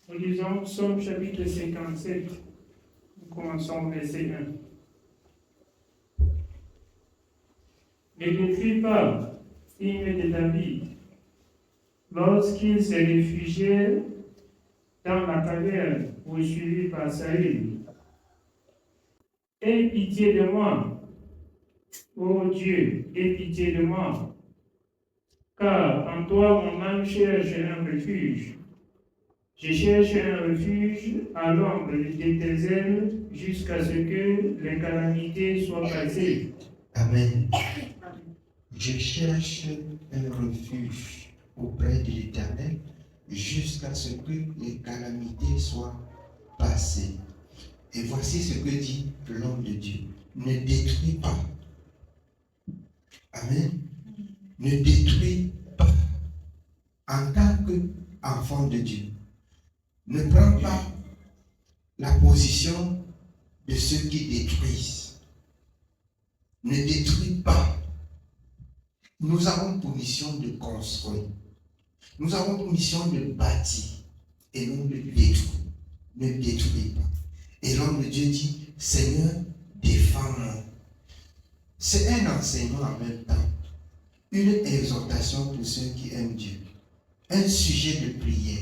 Nous lisons Psaume chapitre 57. Nous commençons au verset 1. Ne détruis pas, signe de David, lorsqu'il se réfugiait dans la caverne poursuivi par Saül. Aie pitié de moi, ô Dieu, aie pitié de moi, car en toi mon âme cherche un refuge. Je cherche un refuge à l'ombre de tes ailes jusqu'à ce que les calamités soient passées. Amen. Je cherche un refuge auprès de l'Éternel jusqu'à ce que les calamités soient passées. Et voici ce que dit l'homme de Dieu. Ne détruis pas. Amen. Ne détruis pas en tant qu'enfant de Dieu. Ne prends pas la position de ceux qui détruisent. Ne détruis pas. Nous avons pour mission de construire. Nous avons pour mission de bâtir et non de détruire. Ne détruis pas. Et l'homme de Dieu dit, Seigneur, défends-moi. C'est un enseignement en même temps. Une exhortation pour ceux qui aiment Dieu. Un sujet de prière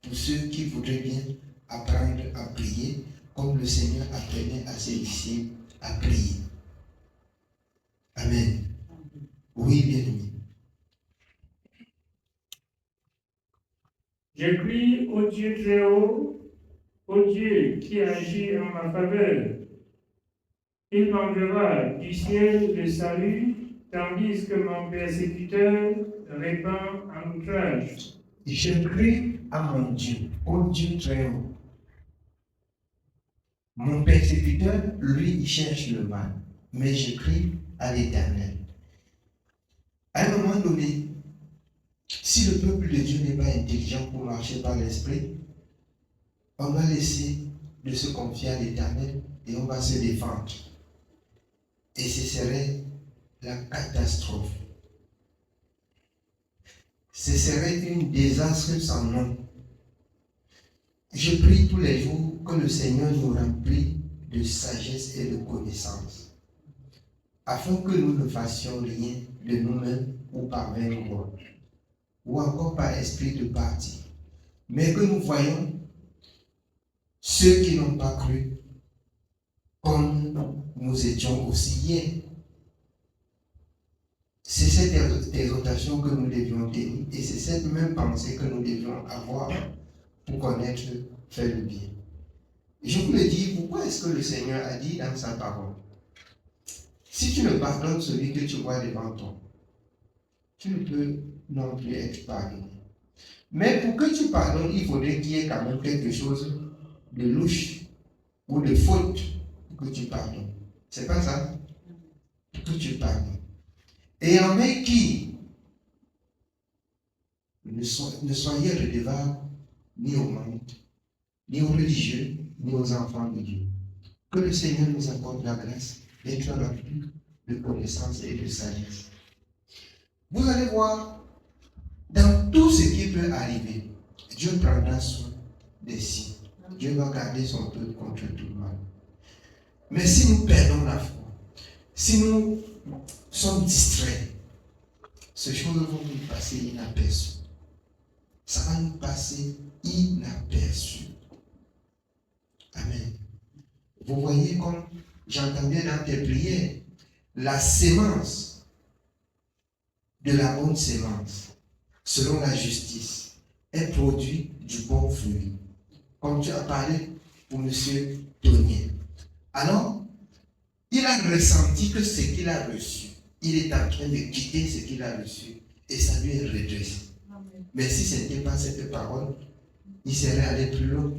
pour ceux qui voudraient bien apprendre à prier comme le Seigneur apprenait à ses disciples à prier. Amen. Oui, bien-aimé. Je crie au Dieu très haut, au Dieu qui agit en ma faveur. Il m'enverra du ciel le salut, tandis que mon persécuteur répand en outrage. Je crie à mon Dieu, au Dieu très haut. Mon persécuteur, lui, il cherche le mal, mais je crie à l'Éternel. À un moment donné, si le peuple de Dieu n'est pas intelligent pour marcher par l'esprit, on va laisser de se confier à l'Éternel et on va se défendre. Et ce serait la catastrophe. Ce serait un désastre sans nom. Je prie tous les jours que le Seigneur nous remplisse de sagesse et de connaissance, afin que nous ne fassions rien de nous-mêmes ou par main droite, ou encore par esprit de parti, mais que nous voyons ceux qui n'ont pas cru comme nous étions aussi hier. C'est cette exhortation que nous devions tenir et c'est cette même pensée que nous devions avoir pour connaître, faire le bien. Et je vous le dis, pourquoi est-ce que le Seigneur a dit dans sa parole, si tu ne pardonnes celui que tu vois devant toi, tu ne peux non plus être pardonné. Mais pour que tu pardonnes, il faudrait qu'il y ait quand même quelque chose de louche ou de faute pour que tu pardonnes. C'est pas ça? Pour que tu pardonnes. Et en met qui ne soyez redevables ni au monde, ni aux religieux, ni aux enfants de Dieu. Que le Seigneur nous accorde la grâce d'être remplis de connaissance et de sagesse. Vous allez voir, dans tout ce qui peut arriver, Dieu prendra soin des siens. Dieu va garder son peuple contre tout le mal. Mais si nous perdons la foi, si nous sommes distraits, ces choses vont nous passer inaperçues. Ça va nous passer inaperçues. Amen. Vous voyez comme j'entendais dans tes prières, la sémence de la bonne sémence, selon la justice, est produit du bon fruit. Comme tu as parlé pour M. Tonnier. Alors, il a ressenti que ce qu'il a reçu, il est en train de quitter ce qu'il a reçu et ça lui est redressé. Mais si ce n'était pas cette parole, il serait allé plus loin.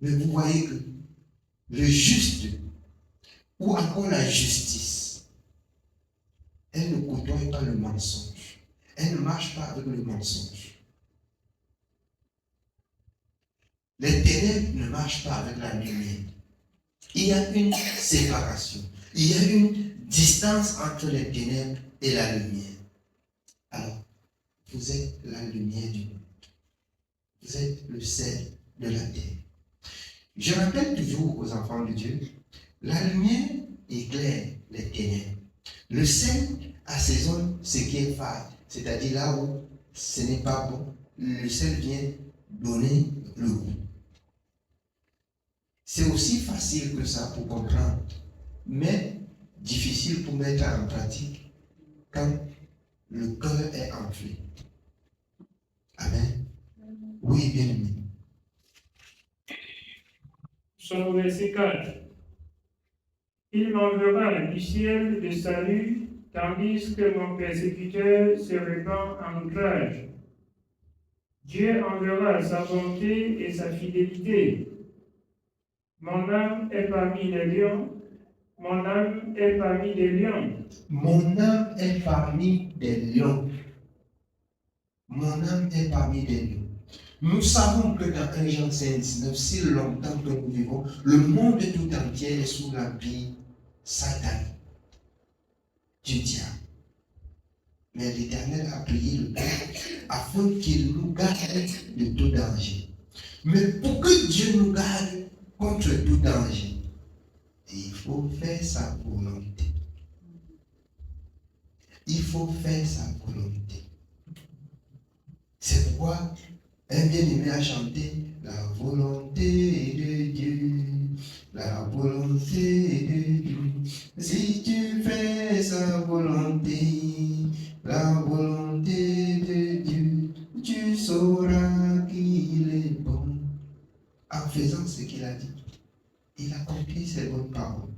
Mais vous voyez que le juste ou encore la justice, elle ne côtoie pas le mensonge. Elle ne marche pas avec le mensonge. Les ténèbres ne marchent pas avec la lumière. Il y a une séparation. Il y a une distance entre les ténèbres et la lumière. Alors, vous êtes la lumière du monde. Vous êtes le sel de la terre. Je rappelle toujours aux enfants de Dieu, la lumière éclaire les ténèbres. Le sel assaisonne ce qui est fade, c'est-à-dire là où ce n'est pas bon. Le sel vient donner le goût. C'est aussi facile que ça pour comprendre, mais difficile pour mettre en pratique quand le cœur est enflé. Amen. Oui, bien aimé. Son verset 4. Il m'enverra du ciel de salut, tandis que mon persécuteur se répand en outrage. Dieu enverra sa bonté et sa fidélité. Mon âme est parmi les lions. Mon âme est parmi les lions. Mon âme est parmi des lions. Mon âme est parmi des lions. Nous savons que dans 1 Jean 5,19, si longtemps que nous vivons, le monde tout entier est sous l'empire satanique du diable. Mais l'Éternel a prié le Père afin qu'il nous garde de tout danger. Mais pour que Dieu nous garde contre tout danger, il faut faire sa volonté. Il faut faire sa volonté. C'est pourquoi un bien-aimé a chanté la volonté de Dieu, la volonté de Dieu. Si tu fais sa volonté, la volonté de Dieu, tu sauras qu'il est bon. En faisant ce qu'il a dit, il accomplit ses bonnes paroles.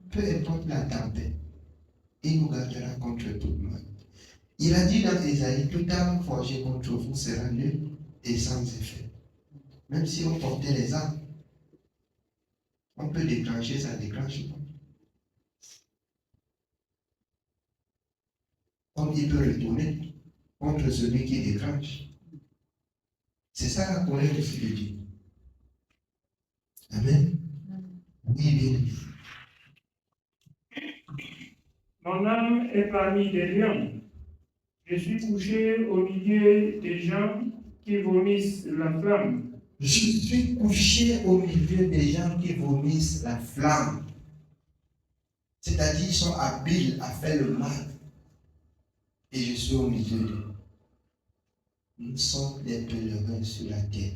Peu importe la tempête, il nous gardera contre tout mal. Il a dit dans Ésaïe, toute arme forgée contre vous sera nulle et sans effet. Même si on portait les armes, on peut déclencher, ça déclenche pas. Comme il peut retourner contre celui qui déclenche. C'est ça la colère aussi de Dieu. Amen. Oui, bien. Mon âme est parmi les lions. Je suis couché au milieu des gens qui vomissent la flamme. Je suis couché au milieu des gens qui vomissent la flamme. C'est-à-dire qu'ils sont habiles à faire le mal. Et je suis au milieu d'eux. Nous sommes des pèlerins sur la terre.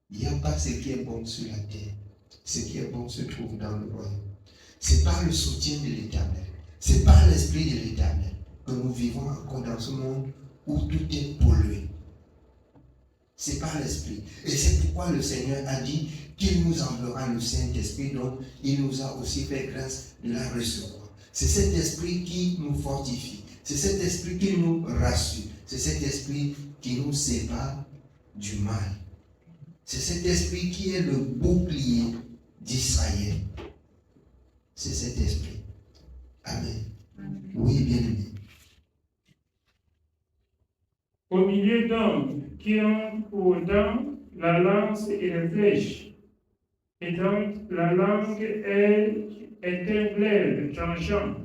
Il n'y a pas ce qui est bon sur la terre. Ce qui est bon se trouve dans le royaume. C'est par le soutien de l'Éternel. C'est par l'Esprit de l'Éternel que nous vivons encore dans ce monde où tout est pollué. C'est par l'Esprit. Et c'est pourquoi le Seigneur a dit qu'il nous enverra le Saint-Esprit, donc il nous a aussi fait grâce de la recevoir. C'est cet Esprit qui nous fortifie. C'est cet Esprit qui nous rassure. C'est cet Esprit qui nous sépare du mal. C'est cet Esprit qui est le bouclier d'Israël. C'est cet Esprit. Amen. Oui, bien aimé. Au milieu d'hommes qui ont pour dents la lance et les flèches, et dont la langue est un glaive tranchant.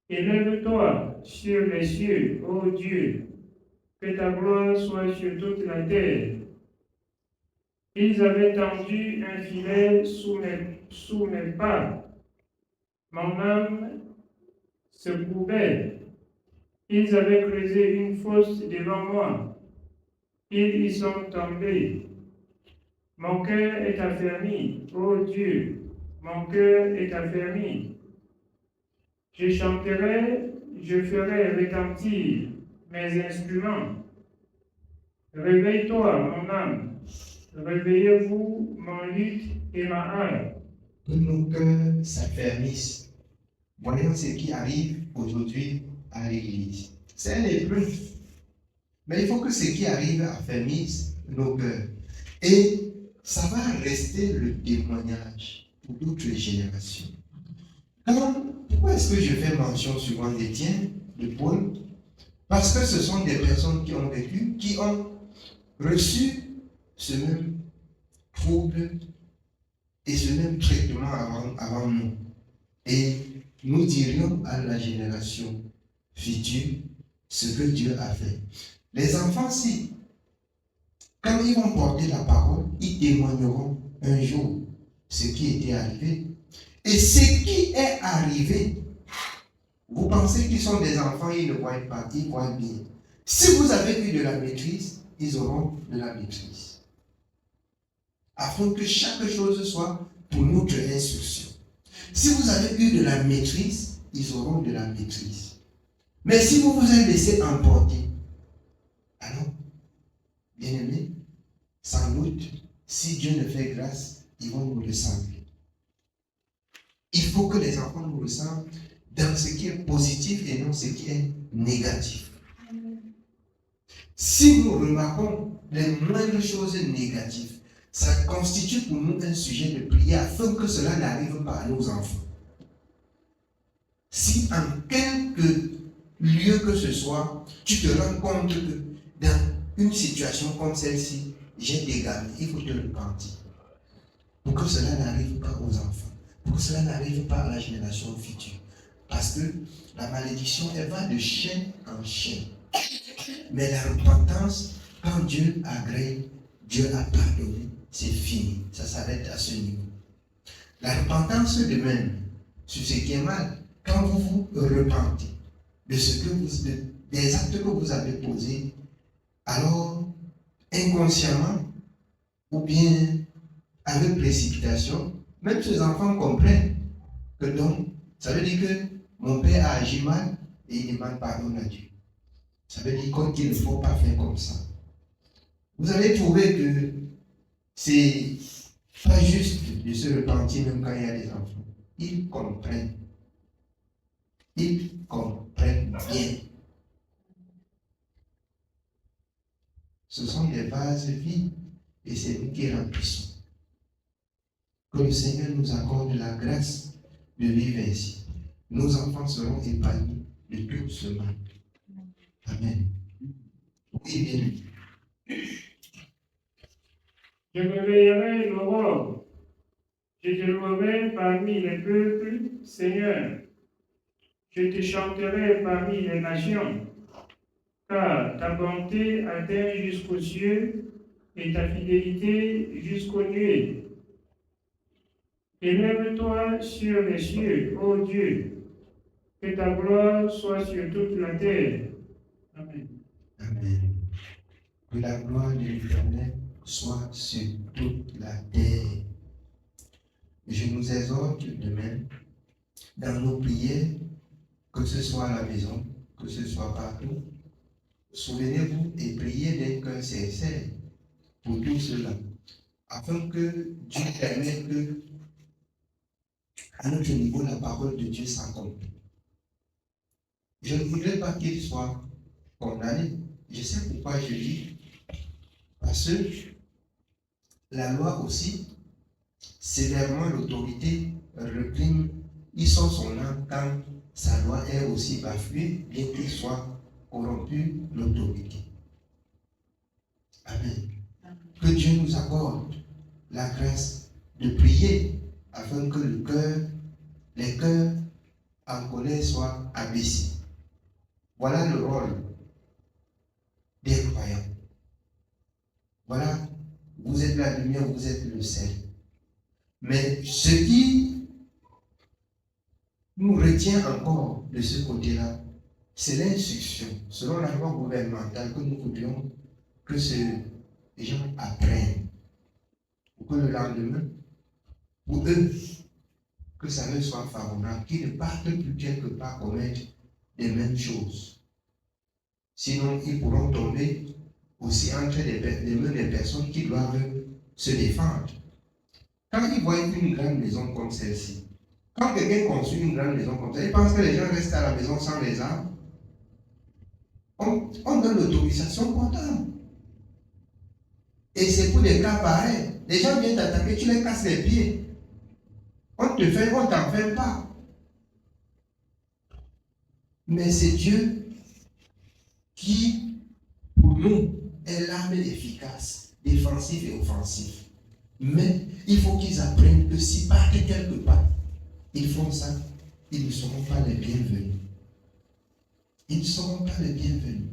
Élève-toi sur les cieux, ô Dieu, que ta gloire soit sur toute la terre. Ils avaient tendu un filet sous mes pas. Mon âme se courbait. Ils avaient creusé une fosse devant moi. Ils y sont tombés. Mon cœur est affermi, ô Dieu, mon cœur est affermi. Je chanterai, je ferai retentir mes instruments. Réveille-toi, mon âme. Réveillez-vous, mon luth et ma harpe. Que nos cœurs s'affermissent. Voyons ce qui arrive aujourd'hui à l'Église. C'est l'épreuve. Mais il faut que ce qui arrive affermisse nos cœurs. Et ça va rester le témoignage pour d'autres générations. Alors, pourquoi est-ce que je fais mention souvent d'Étienne, de Paul? Parce que ce sont des personnes qui ont vécu, qui ont reçu ce même trouble et ce même traitement avant nous. Et nous dirions à la génération future ce que Dieu a fait. Les enfants, si Quand ils vont porter la parole, ils témoigneront un jour ce qui était arrivé. Et ce qui est arrivé, vous pensez qu'ils sont des enfants, ils ne voient pas, ils voient bien. Si vous avez eu de la maîtrise, ils auront de la maîtrise. Afin que chaque chose soit pour notre instruction. Si vous avez eu de la maîtrise, ils auront de la maîtrise. Mais si vous vous êtes laissé emporter, alors, bien aimé, sans doute, si Dieu ne fait grâce, ils vont nous ressembler. Il faut que les enfants nous ressemblent dans ce qui est positif et non ce qui est négatif. Si nous remarquons les moindres choses négatives, ça constitue pour nous un sujet de prière afin que cela n'arrive pas à nos enfants. Si en quelque lieu que ce soit, tu te rends compte que dans une situation comme celle-ci, j'ai des gamins, il faut te repentir. Pour que cela n'arrive pas aux enfants, pour que cela n'arrive pas à la génération future. Parce que la malédiction, elle va de chaîne en chaîne. Mais la repentance, quand Dieu agrée, Dieu a pardonné, c'est fini. Ça s'arrête à ce niveau. La repentance de même, sur ce qui est mal, quand vous vous repentez de ce que des actes que vous avez posés, alors inconsciemment ou bien avec précipitation, même ces enfants comprennent que donc, ça veut dire que mon père a agi mal et il demande pardon à Dieu. Ça veut dire qu'il ne faut pas faire comme ça. Vous allez trouver que c'est pas juste de se repentir même quand il y a des enfants. Ils comprennent. Ils comprennent bien. Ce sont des vases vides et c'est nous qui remplissons. Que le Seigneur nous accorde la grâce de vivre ainsi. Nos enfants seront épargnés de tout ce mal. Amen. Oui, bien. Je réveillerai l'aurore. Je te louerai parmi les peuples, Seigneur. Je te chanterai parmi les nations, car ta bonté atteint jusqu'aux cieux et ta fidélité jusqu'aux nuées. Élève-toi sur les cieux, ô Dieu, que ta gloire soit sur toute la terre. Amen. Amen. Que la gloire de l'Éternel soit sur toute la terre. Je nous exhorte demain, dans nos prières, que ce soit à la maison, que ce soit partout, souvenez-vous et priez d'un cœur sincère pour tout cela, afin que Dieu permette que, à notre niveau, la parole de Dieu s'accomplisse. Je ne voudrais pas qu'il soit condamné. Je sais pourquoi je dis. Parce que la loi aussi, sévèrement l'autorité réprime, il sort son âme quand sa loi est aussi bafouée, bien qu'il soit corrompu l'autorité. Amen. Que Dieu nous accorde la grâce de prier afin que les cœurs en colère soient abaissés. Voilà le rôle des croyants. Voilà, vous êtes la lumière, vous êtes le sel. Mais ce qui nous retient encore de ce côté-là, c'est l'instruction, selon la loi gouvernementale, que nous voudrions que ces gens apprennent. Pour que le lendemain, pour eux, que ça leur soit favorable, qu'ils ne partent plus quelque part commettre les mêmes choses. Sinon, ils pourront tomber aussi entre les mains des personnes qui doivent se défendre. Quand ils voient une grande maison comme celle-ci, quand quelqu'un construit une grande maison comme ça, ils pensent que les gens restent à la maison sans les arbres. On donne l'autorisation portable. Et c'est pour des cas pareils. Les gens viennent t'attaquer, tu les casses les pieds. On t'en fait pas. Mais c'est Dieu qui, pour nous, est l'arme efficace, défensive et offensive. Mais il faut qu'ils apprennent que si partent quelque part, ils font ça, ils ne seront pas les bienvenus. Ils ne seront pas les bienvenus.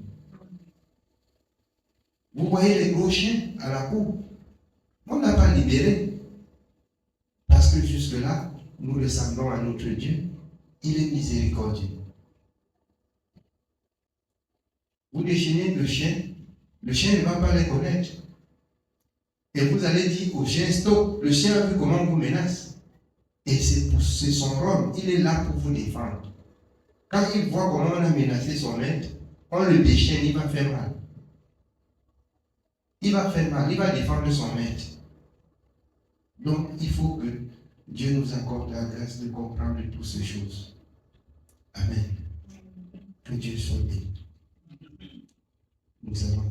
Vous voyez les gros chiens à la cour. On n'a pas libéré. Parce que jusque-là, nous ressemblons à notre Dieu. Il est miséricordieux. Vous déchaînez le chien ne va pas les connaître. Et vous allez dire au chien, stop, le chien a vu comment on vous menace. Et c'est son rôle, il est là pour vous défendre. Quand il voit comment on a menacé son maître, on le déchaîne, il va faire mal. Il va faire mal, il va défendre son maître. Donc, il faut que Dieu nous accorde la grâce de comprendre toutes ces choses. Amen. Que Dieu soit béni. Nous allons